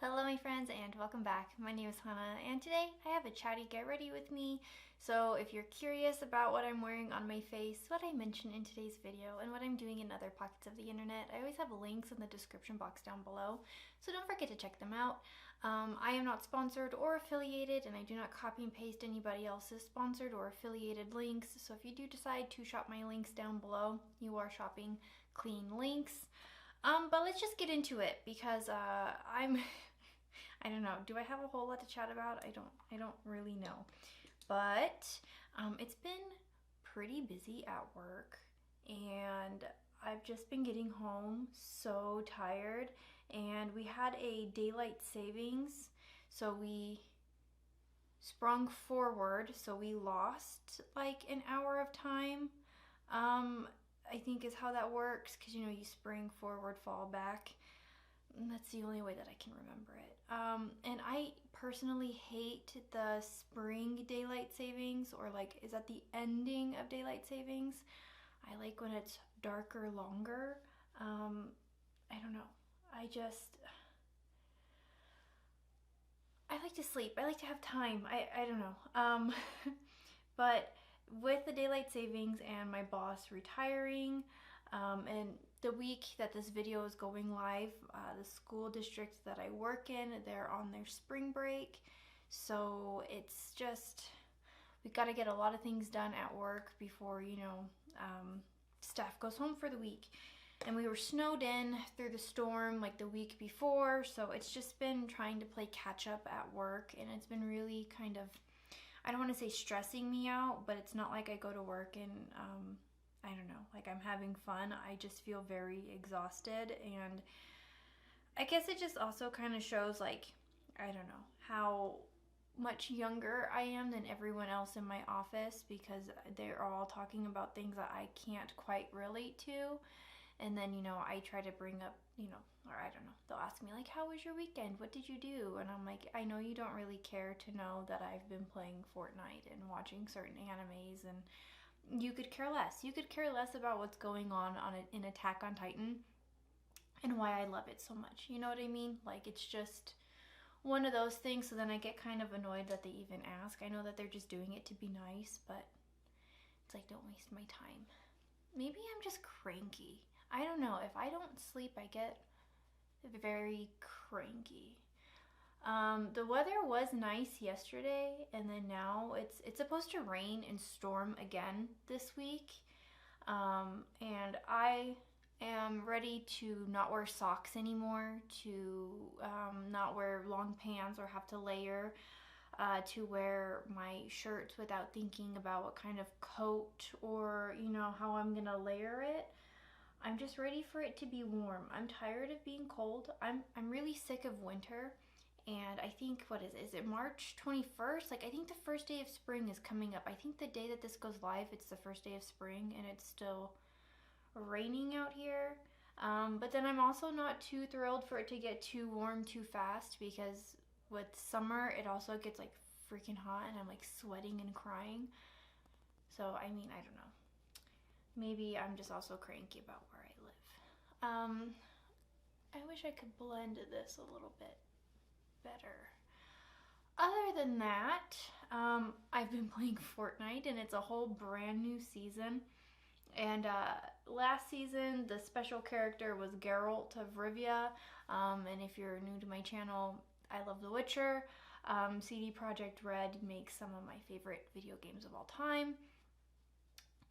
Hello my friends and welcome back. My name is Hana and today I have a chatty get ready with me. So if you're curious about what I'm wearing on my face, what I mentioned in today's video, and what I'm doing in other pockets of the internet, I always have links in the description box down below. So don't forget to check them out. I am not sponsored or affiliated, and I do not copy and paste anybody else's sponsored or affiliated links. So if you do decide to shop my links down below, you are shopping clean links. But let's just get into it because I don't know. Do I have a whole lot to chat about? I don't really know. But it's been pretty busy at work and I've just been getting home so tired, and we had a daylight savings, so we sprung forward, so we lost like an hour of time. I think is how that works, because you know, you spring forward, fall back. That's the only way that I can remember it. And I personally hate the spring daylight savings, or like, is at the ending of daylight savings. I like when it's darker longer. I don't know. I like to sleep. I like to have time. I don't know. But with the daylight savings and my boss retiring, and the week that this video is going live, the school district that I work in, they're on their spring break. So it's just, we got to get a lot of things done at work before, you know, staff goes home for the week. And we were snowed in through the storm like the week before. So it's just been trying to play catch up at work, and it's been really kind of, I don't want to say stressing me out, but it's not like I go to work and I don't know, like I'm having fun. I just feel very exhausted, and I guess it just also kind of shows, like, I don't know, how much younger I am than everyone else in my office, because they're all talking about things that I can't quite relate to. And then, you know, I try to bring up, you know, or I don't know, they'll ask me like, how was your weekend? What did you do? And I'm like, I know you don't really care to know that I've been playing Fortnite and watching certain animes, and you could care less. You could care less about what's going on in Attack on Titan and why I love it so much. You know what I mean? Like, it's just one of those things. So then I get kind of annoyed that they even ask. I know that they're just doing it to be nice, but it's like, don't waste my time. Maybe I'm just cranky. I don't know. If I don't sleep, I get very cranky. The weather was nice yesterday, and then now it's supposed to rain and storm again this week. And I am ready to not wear socks anymore, to not wear long pants or have to layer, to wear my shirts without thinking about what kind of coat or, you know, how I'm gonna layer it. I'm just ready for it to be warm. I'm tired of being cold. I'm really sick of winter. And I think, what is it March 21st? Like, I think the first day of spring is coming up. I think the day that this goes live, it's the first day of spring, and it's still raining out here. But then I'm also not too thrilled for it to get too warm too fast, because with summer, it also gets like freaking hot and I'm like sweating and crying. So, I mean, I don't know. Maybe I'm just also cranky about where I live. I wish I could blend this a little bit better. Other than that, I've been playing Fortnite, and it's a whole brand new season. And last season, the special character was Geralt of Rivia. And if you're new to my channel, I love The Witcher. CD Projekt Red makes some of my favorite video games of all time.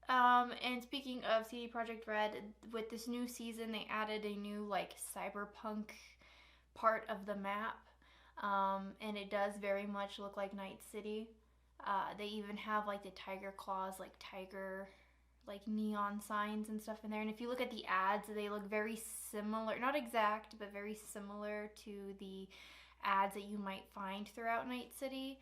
And speaking of CD Projekt Red, with this new season, they added a new like cyberpunk part of the map. And it does very much look like Night City. They even have like the tiger claws, like tiger, like neon signs and stuff in there. And if you look at the ads, they look very similar, not exact, but very similar to the ads that you might find throughout Night City.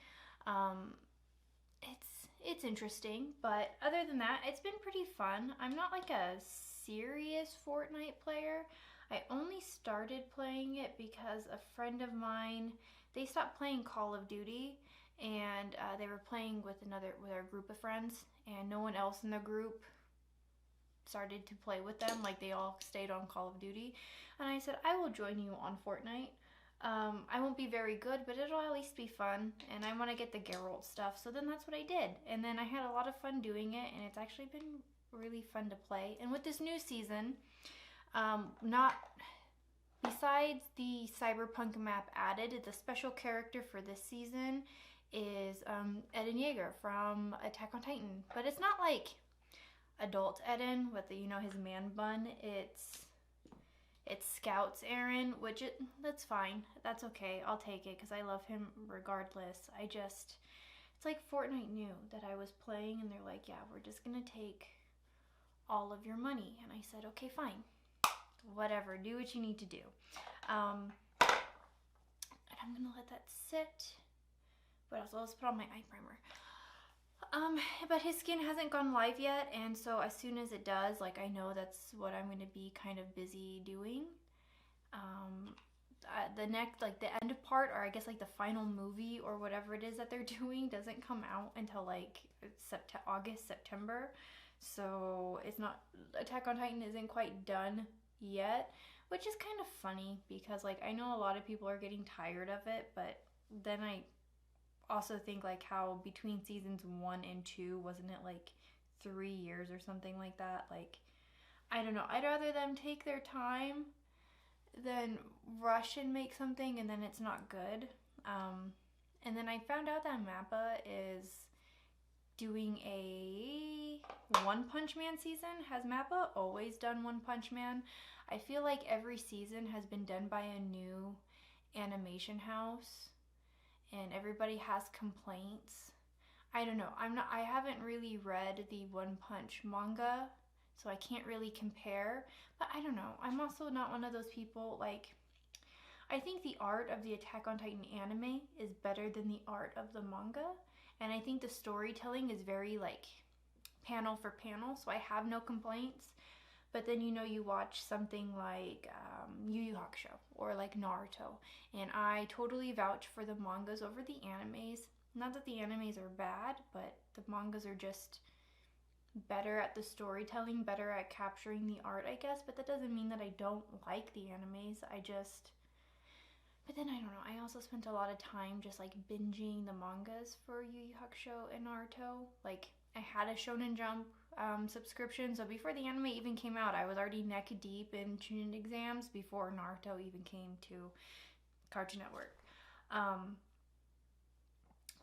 It's interesting, but other than that, it's been pretty fun. I'm not like a serious Fortnite player. I only started playing it because a friend of mine, they stopped playing Call of Duty, and they were playing with our group of friends, and no one else in the group started to play with them. Like, they all stayed on Call of Duty, and I said, I will join you on Fortnite. I won't be very good, but it'll at least be fun, and I want to get the Geralt stuff, so then that's what I did. And then I had a lot of fun doing it, and it's actually been really fun to play. And with this new season, not besides the Cyberpunk map added, the special character for this season is Eden Yeager from Attack on Titan. But it's not like adult Eden with the, you know, his man bun. It's Scouts Aaron, which that's fine. That's okay. I'll take it because I love him regardless. It's like Fortnite knew that I was playing and they're like, yeah, we're just gonna take all of your money. And I said, okay, fine. Whatever, do what you need to do. And I'm gonna let that sit. What else? Let's put on my eye primer. But his skin hasn't gone live yet, and so as soon as it does, like, I know that's what I'm gonna be kind of busy doing. The next, like, the end part, or I guess like the final movie or whatever it is that they're doing, doesn't come out until like August, September. So it's not, Attack on Titan isn't quite done yet, which is kind of funny because, like, I know a lot of people are getting tired of it, but then I also think, like, how between seasons 1 and 2, wasn't it like 3 years or something like that? Like, I don't know, I'd rather them take their time than rush and make something and then it's not good. And then I found out that Mappa is doing a One Punch Man season. Has Mappa always done One Punch Man? I feel like every season has been done by a new animation house and everybody has complaints. I don't know. I haven't really read the One Punch manga, so I can't really compare, but I don't know. I'm also not one of those people, like, I think the art of the Attack on Titan anime is better than the art of the manga, and I think the storytelling is very, like, panel for panel, so I have no complaints. But then, you know, you watch something like Yu Yu Hakusho or like Naruto, and I totally vouch for the mangas over the animes. Not that the animes are bad, but the mangas are just better at the storytelling, better at capturing the art, I guess. But that doesn't mean that I don't like the animes. But then, I don't know, I also spent a lot of time just like binging the mangas for Yu Yu Hakusho and Naruto. Like, I had a Shonen Jump subscription, so before the anime even came out, I was already neck deep in Chunin exams before Naruto even came to Cartoon Network.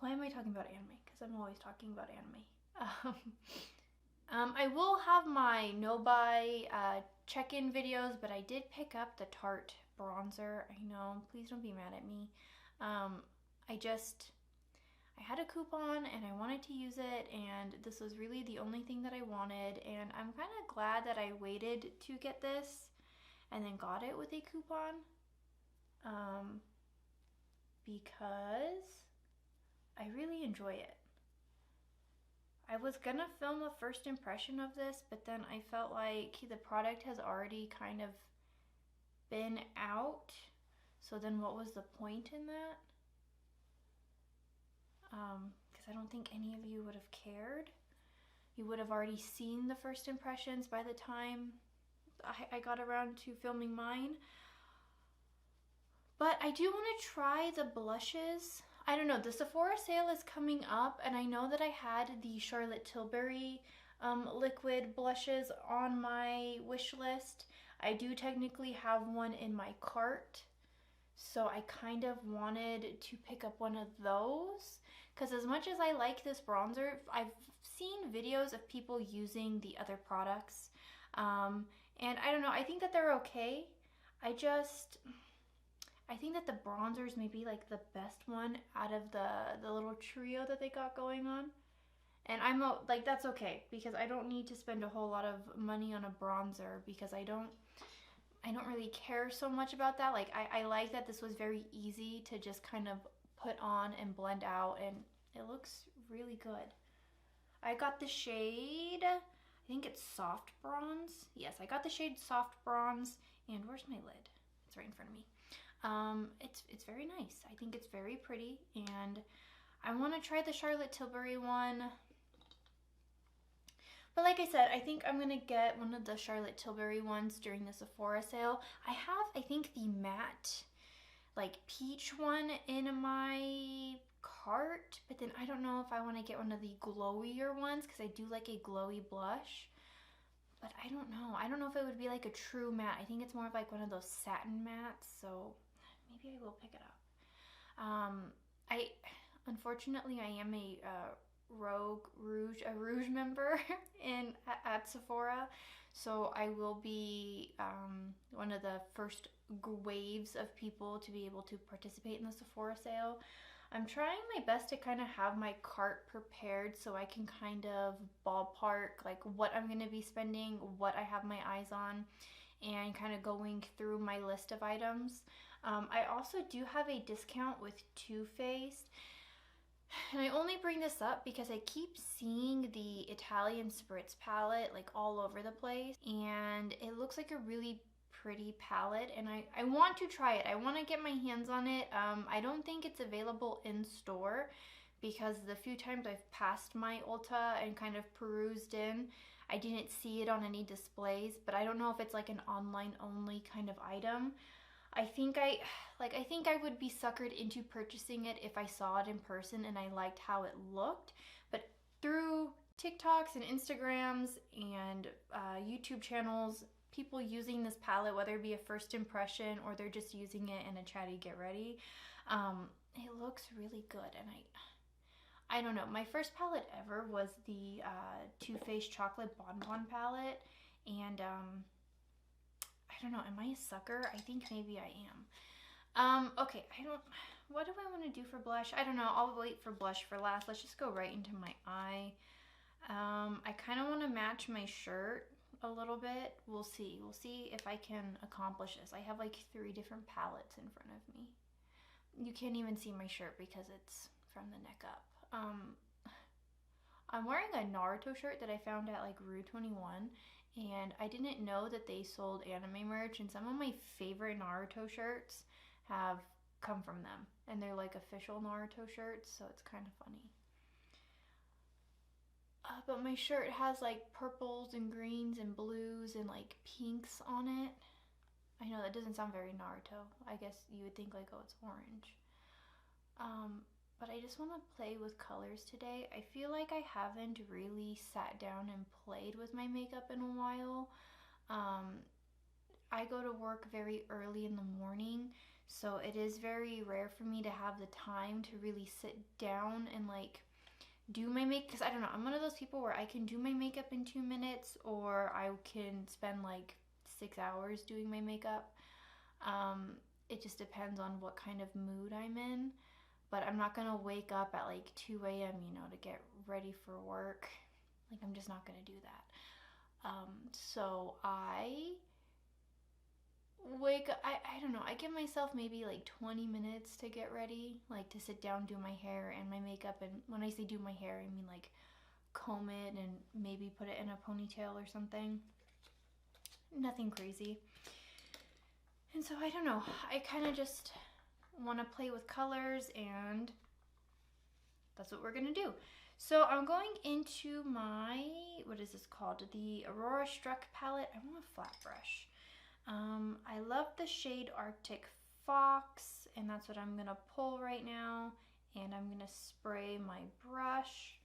Why am I talking about anime? Because I'm always talking about anime. I will have my no-buy check-in videos, but I did pick up the Tarte bronzer. I know, please don't be mad at me. I had a coupon and I wanted to use it, and this was really the only thing that I wanted, and I'm kind of glad that I waited to get this and then got it with a coupon, because I really enjoy it. I was gonna film a first impression of this, but then I felt like the product has already kind of been out, so then what was the point in that? Because I don't think any of you would have cared. You would have already seen the first impressions by the time I got around to filming mine. But I do want to try the blushes. I don't know, the Sephora sale is coming up, and I know that I had the Charlotte Tilbury liquid blushes on my wish list. I do technically have one in my cart, so I kind of wanted to pick up one of those, because as much as I like this bronzer, I've seen videos of people using the other products, and I don't know, I think that they're okay. I think that the bronzer is maybe like the best one out of the little trio that they got going on. And I'm like, that's okay, because I don't need to spend a whole lot of money on a bronzer, because I don't really care so much about that. Like, I like that this was very easy to just kind of put on and blend out, and it looks really good. I got the shade, I think it's soft bronze. Yes, I got the shade soft bronze, and where's my lid? It's right in front of me. It's very nice. I think it's very pretty, and I want to try the Charlotte Tilbury one. But like I said, I think I'm going to get one of the Charlotte Tilbury ones during the Sephora sale. I have, I think, the matte like peach one in my cart, but then I don't know if I want to get one of the glowier ones because I do like a glowy blush. But I don't know. I don't know if it would be like a true matte. I think it's more of like one of those satin mattes, so maybe I will pick it up. I unfortunately I am a rouge member at Sephora, so I will be one of the first waves of people to be able to participate in the Sephora sale. I'm trying my best to kind of have my cart prepared so I can kind of ballpark like what I'm going to be spending, what I have my eyes on, and kind of going through my list of items. I also do have a discount with Too Faced, and I only bring this up because I keep seeing the Italian Spritz palette like all over the place, and it looks like a really pretty palette, and I want to try it. I want to get my hands on it. I don't think it's available in store because the few times I've passed my Ulta and kind of perused in, I didn't see it on any displays, but I don't know if it's like an online only kind of item. I think I would be suckered into purchasing it if I saw it in person and I liked how it looked, but through TikToks and Instagrams and YouTube channels, people using this palette, whether it be a first impression or they're just using it in a chatty get ready, it looks really good. And I don't know, my first palette ever was the Too Faced Chocolate Bonbon palette, and I don't know, am I a sucker? I think maybe I am. Okay, what do I want to do for blush? I don't know, I'll wait for blush for last. Let's just go right into my eye. I kind of want to match my shirt a little bit. We'll see if I can accomplish this. I have like 3 different palettes in front of me. You can't even see my shirt because it's from the neck up. I'm wearing a Naruto shirt that I found at like Rue 21, and I didn't know that they sold anime merch, and some of my favorite Naruto shirts have come from them, and they're like official Naruto shirts, so it's kind of funny. But my shirt has like purples and greens and blues and like pinks on it. I know that doesn't sound very Naruto. I guess you would think like, oh, it's orange. But I just want to play with colors today. I feel like I haven't really sat down and played with my makeup in a while. I go to work very early in the morning, so it is very rare for me to have the time to really sit down and like do my makeup, because I don't know, I'm one of those people where I can do my makeup in 2 minutes, or I can spend like 6 hours doing my makeup. It just depends on what kind of mood I'm in, but I'm not gonna wake up at like 2 a.m. to get ready for work. Like, I'm just not gonna do that. So I wake up, I don't know, I give myself maybe like 20 minutes to get ready, like to sit down, do my hair and my makeup. And when I say do my hair, I mean like comb it and maybe put it in a ponytail or something. Nothing crazy. And so I don't know, I kind of just want to play with colors, and that's what we're gonna do. So I'm going into my, what is this called? The Aurora Struck palette. I want a flat brush. I love the shade Arctic Fox, and that's what I'm gonna pull right now. And I'm gonna spray my brush,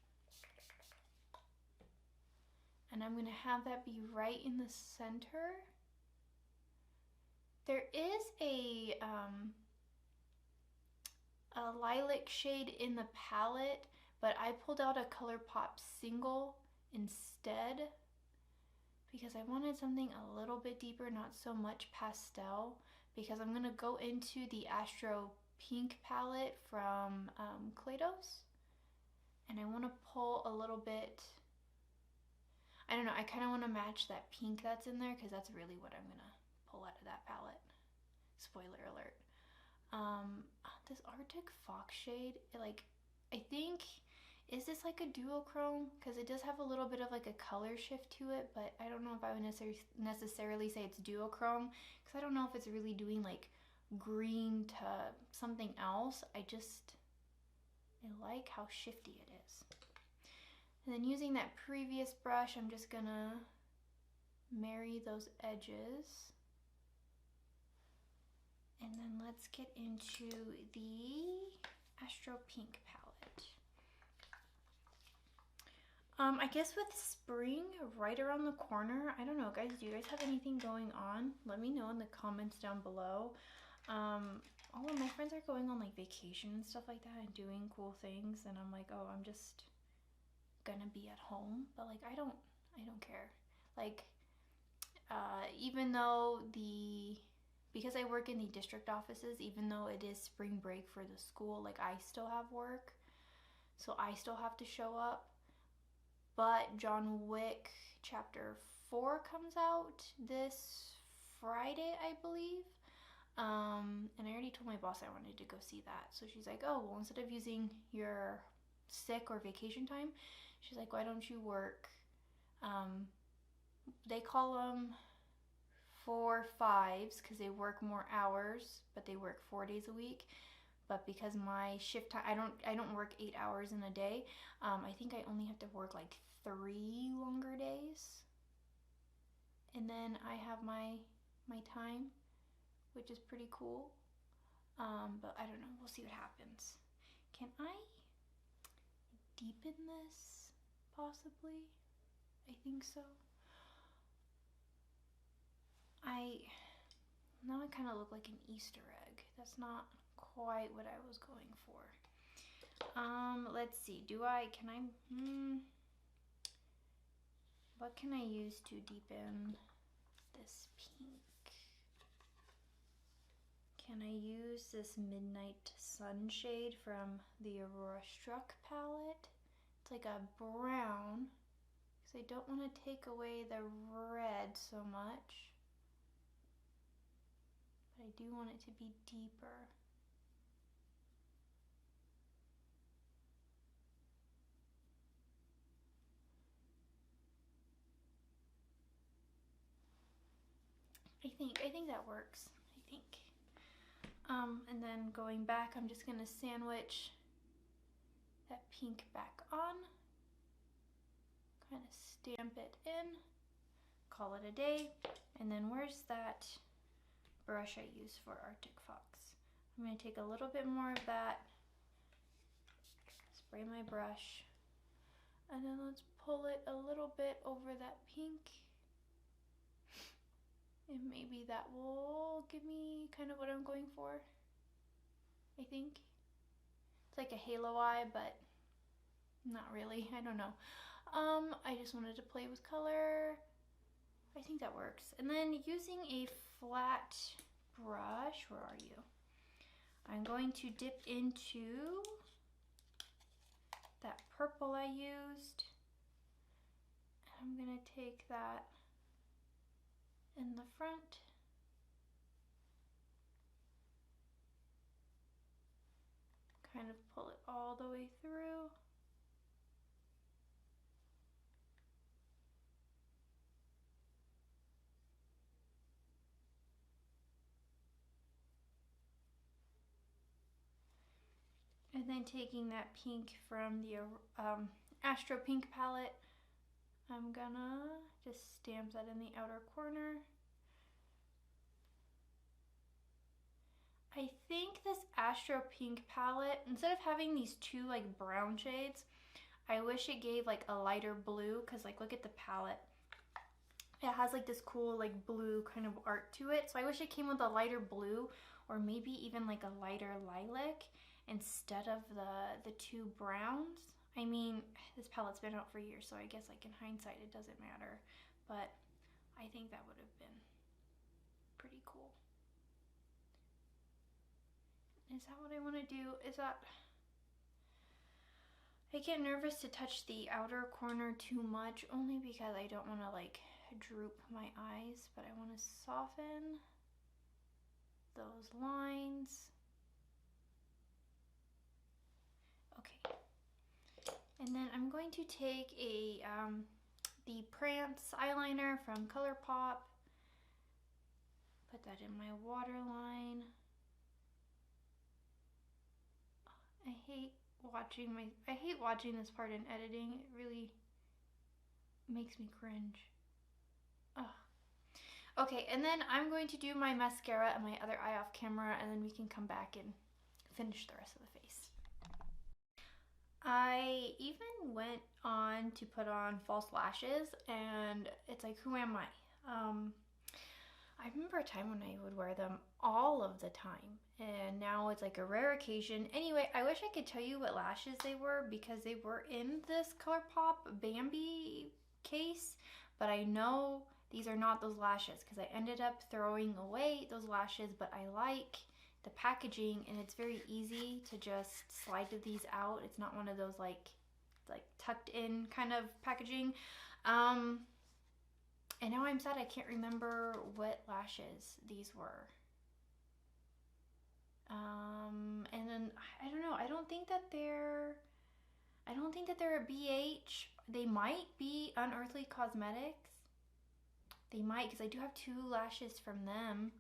and I'm gonna have that be right in the center. There is a lilac shade in the palette, but I pulled out a ColourPop single instead because I wanted something a little bit deeper, not so much pastel, because I'm gonna go into the Astro Pink palette from Kaleidos, and I want to pull a little bit, I don't know, I kind of want to match that pink that's in there, because that's really what I'm gonna pull out of that palette. Spoiler alert. This Arctic Fox shade, I think, is this like a duochrome? Because it does have a little bit of like a color shift to it, but I don't know if I would necessarily say it's duochrome, because I don't know if it's really doing like green to something else. I like how shifty it is. And then using that previous brush, I'm just gonna marry those edges. And then let's get into the Astro Pink palette. I guess with spring right around the corner, I don't know, guys, do you guys have anything going on? Let me know in the comments down below. All of my friends are going on like vacation and stuff like that and doing cool things, and I'm like, oh, I'm just gonna be at home. But like, I don't care. Like, even though because I work in the district offices, even though it is spring break for the school, like I still have work, so I still have to show up. But John Wick Chapter 4 comes out this Friday, I believe. And I already told my boss I wanted to go see that. So she's like, oh, well, instead of using your sick or vacation time, she's like, why don't you work? They call them 4/5s because they work more hours, but they work 4 days a week. But because my shift time, I don't work 8 hours in a day. I think I only have to work like 3 longer days, and then I have my time, which is pretty cool. But I don't know. We'll see what happens. Can I deepen this? Possibly. I think so. Now I kind of look like an Easter egg. That's not quite what I was going for. Let's see. What can I use to deepen this pink? Can I use this Midnight Sunshade from the Aurora Struck palette? It's like a brown, because I don't want to take away the red so much. But I do want it to be deeper. I think that works. I think. And then going back, I'm just gonna sandwich that pink back on. Kind of stamp it in. Call it a day. And then where's that brush I use for Arctic Fox? I'm gonna take a little bit more of that. Spray my brush. And then let's pull it a little bit over that pink. And maybe that will give me kind of what I'm going for, I think. It's like a halo eye, but not really. I don't know. I just wanted to play with color. I think that works. And then using a flat brush, where are you? I'm going to dip into that purple I used. I'm gonna take that in the front. Kind of pull it all the way through. And then taking that pink from the Astro Pink palette, I'm gonna just stamp that in the outer corner. I think this Astro Pink palette, instead of having these two like brown shades, I wish it gave like a lighter blue, because like look at the palette. It has like this cool like blue kind of art to it. So I wish it came with a lighter blue, or maybe even like a lighter lilac instead of the two browns. I mean, this palette's been out for years, so I guess like in hindsight it doesn't matter, but I think that would have been pretty cool. Is that what I want to do? I get nervous to touch the outer corner too much, only because I don't want to like droop my eyes, but I want to soften those lines. Okay. And then I'm going to take the Prance eyeliner from ColourPop, put that in my waterline. I hate watching this part in editing. It really makes me cringe. Ugh. Okay, and then I'm going to do my mascara and my other eye off camera, and then we can come back and finish the rest of the face. I even went on to put on false lashes, and it's like, who am I? I remember a time when I would wear them all of the time, and now it's like a rare occasion. Anyway, I wish I could tell you what lashes they were because they were in this ColourPop Bambi case, but I know these are not those lashes because I ended up throwing away those lashes, but I like the packaging and it's very easy to just slide these out. It's not one of those like tucked in kind of packaging. And now I'm sad I can't remember what lashes these were. And then I don't know. I don't think that they're a BH. They might be Unearthly Cosmetics. They might, because I do have 2 lashes from them.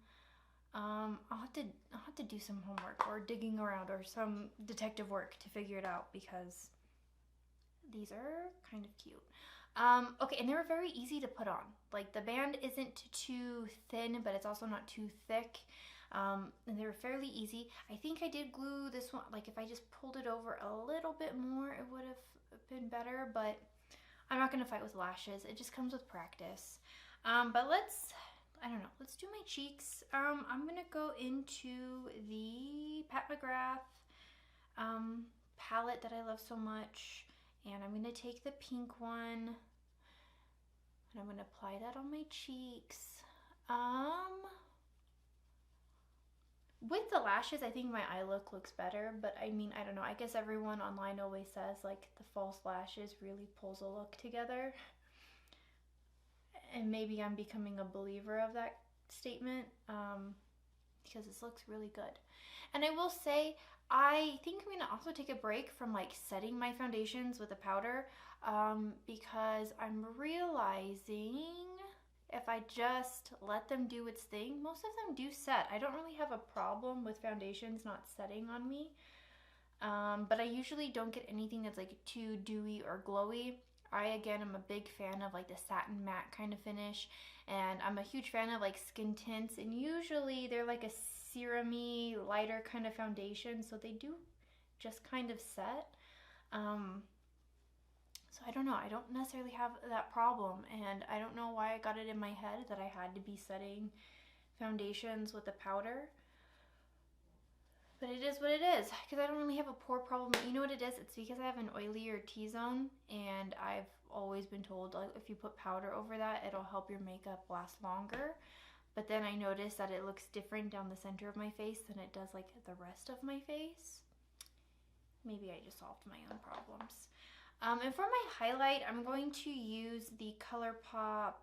I'll have to do some homework or digging around or some detective work to figure it out because these are kind of cute. Okay, and they were very easy to put on. Like the band isn't too thin, but it's also not too thick. And they were fairly easy. I think I did glue this one, like if I just pulled it over a little bit more, it would have been better, but I'm not gonna fight with lashes. It just comes with practice. But I don't know, let's do my cheeks. I'm gonna go into the Pat McGrath palette that I love so much, and I'm gonna take the pink one and I'm gonna apply that on my cheeks. With the lashes, I think my eye look looks better, but I mean, I don't know, I guess everyone online always says like the false lashes really pulls a look together. And maybe I'm becoming a believer of that statement because this looks really good. And I will say, I think I'm gonna also take a break from like setting my foundations with a powder because I'm realizing if I just let them do its thing, most of them do set. I don't really have a problem with foundations not setting on me, but I usually don't get anything that's like too dewy or glowy. Again, I'm a big fan of like the satin matte kind of finish, and I'm a huge fan of like skin tints, and usually they're like a serum-y, lighter kind of foundation, so they do just kind of set. So I don't know, I don't necessarily have that problem, and I don't know why I got it in my head that I had to be setting foundations with a powder. But it is what it is, because I don't really have a pore problem. You know what it is? It's because I have an oilier T-zone, and I've always been told like if you put powder over that, it'll help your makeup last longer. But then I noticed that it looks different down the center of my face than it does like the rest of my face. Maybe I just solved my own problems. And for my highlight, I'm going to use the ColourPop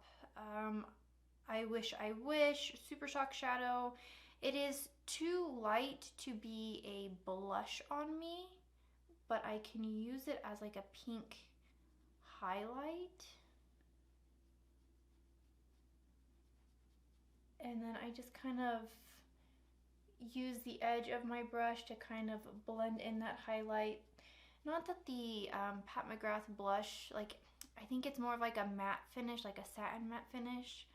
I Wish Super Shock Shadow. It is too light to be a blush on me, but I can use it as like a pink highlight. And then I just kind of use the edge of my brush to kind of blend in that highlight. Not that the Pat McGrath blush, like I think it's more of like a matte finish, like a satin matte finish.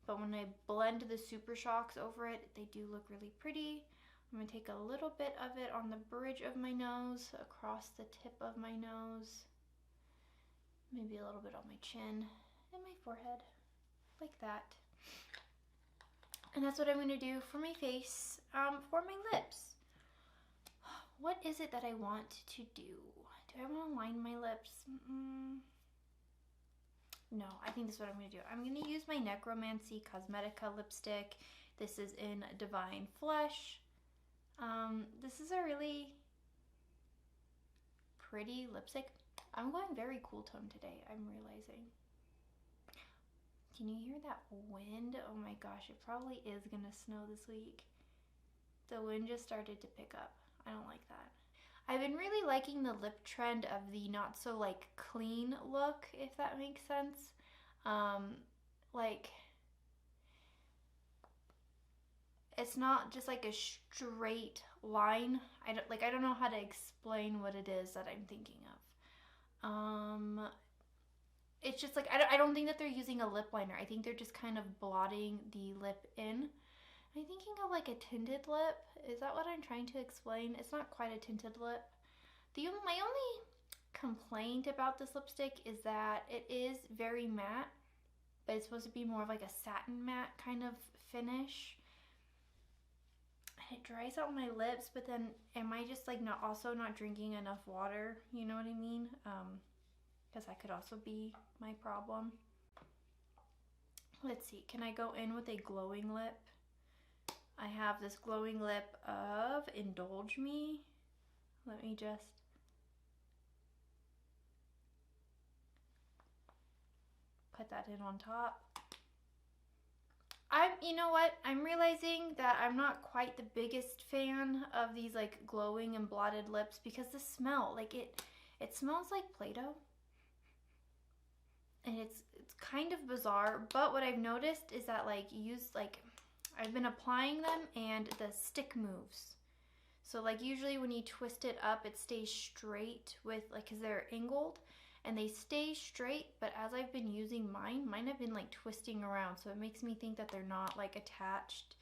But when I blend the Super Shocks over it, they do look really pretty. I'm gonna take a little bit of it on the bridge of my nose, across the tip of my nose, maybe a little bit on my chin and my forehead, like that. And that's what I'm gonna do for my face. For my lips, what is it that I want to do? Do I want to line my lips? No, I think this is what I'm going to do. I'm going to use my Necromancy Cosmetica lipstick. This is in Divine Flesh. This is a really pretty lipstick. I'm going very cool tone today, I'm realizing. Can you hear that wind? Oh my gosh, it probably is going to snow this week. The wind just started to pick up. I don't like that. I've been really liking the lip trend of the not so like clean look, if that makes sense. Like it's not just like a straight line. I don't know how to explain what it is that I'm thinking of. it's just like, I don't think that they're using a lip liner. I think they're just kind of blotting the lip in. I'm thinking of like a tinted lip. Is that what I'm trying to explain? It's not quite a tinted lip. My only complaint about this lipstick is that it is very matte, but it's supposed to be more of like a satin matte kind of finish. It dries out my lips, but then am I just like not drinking enough water? You know what I mean? Because that could also be my problem. Let's see, can I go in with a glowing lip? I have this glowing lip of Indulge Me. Let me just put that in on top. You know what? I'm realizing that I'm not quite the biggest fan of these like glowing and blotted lips because the smell, like it smells like Play-Doh. And it's kind of bizarre, but what I've noticed is that I've been applying them and the stick moves. So like usually when you twist it up, it stays straight with cause they're angled and they stay straight, but as I've been using mine have been like twisting around. So it makes me think that they're not like attached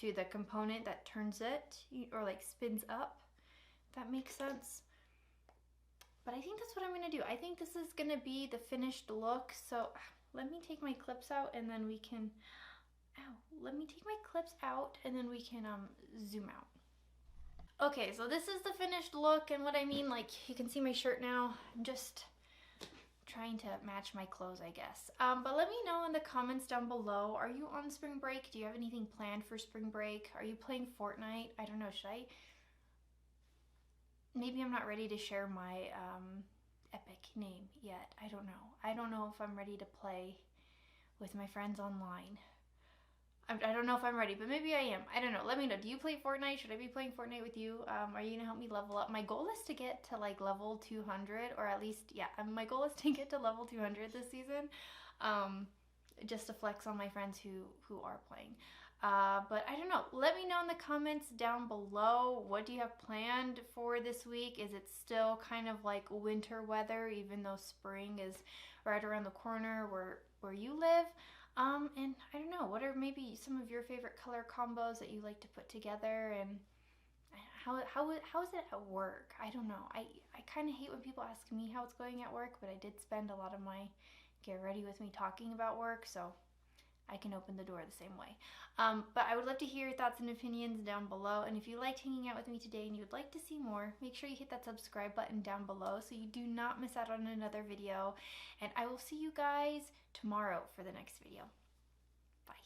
to the component that turns it or like spins up. If that makes sense. But I think that's what I'm gonna do. I think this is gonna be the finished look. So let me take my clips out and then we can, let me take my clips out and then we can zoom out. Okay, so this is the finished look, and what I mean, like you can see my shirt now. I'm just trying to match my clothes, I guess. But let me know in the comments down below, are you on spring break? Do you have anything planned for spring break? Are you playing Fortnite? I don't know, should I? Maybe I'm not ready to share my epic name yet. I don't know. I don't know if I'm ready to play with my friends online. I don't know if I'm ready, but maybe I am. I don't know. Let me know. Do you play Fortnite? Should I be playing Fortnite with you? Are you gonna help me level up? My goal is to get to like level 200, or at least, yeah, my goal is to get to level 200 this season. Just to flex on my friends who are playing. But I don't know. Let me know in the comments down below. What do you have planned for this week? Is it still kind of like winter weather, even though spring is right around the corner where you live? And I don't know, what are maybe some of your favorite color combos that you like to put together, and how is it at work? I don't know. I kind of hate when people ask me how it's going at work, but I did spend a lot of my get ready with me talking about work, so I can open the door the same way. But I would love to hear your thoughts and opinions down below, and if you liked hanging out with me today and you would like to see more, make sure you hit that subscribe button down below so you do not miss out on another video, and I will see you guys tomorrow for the next video. Bye.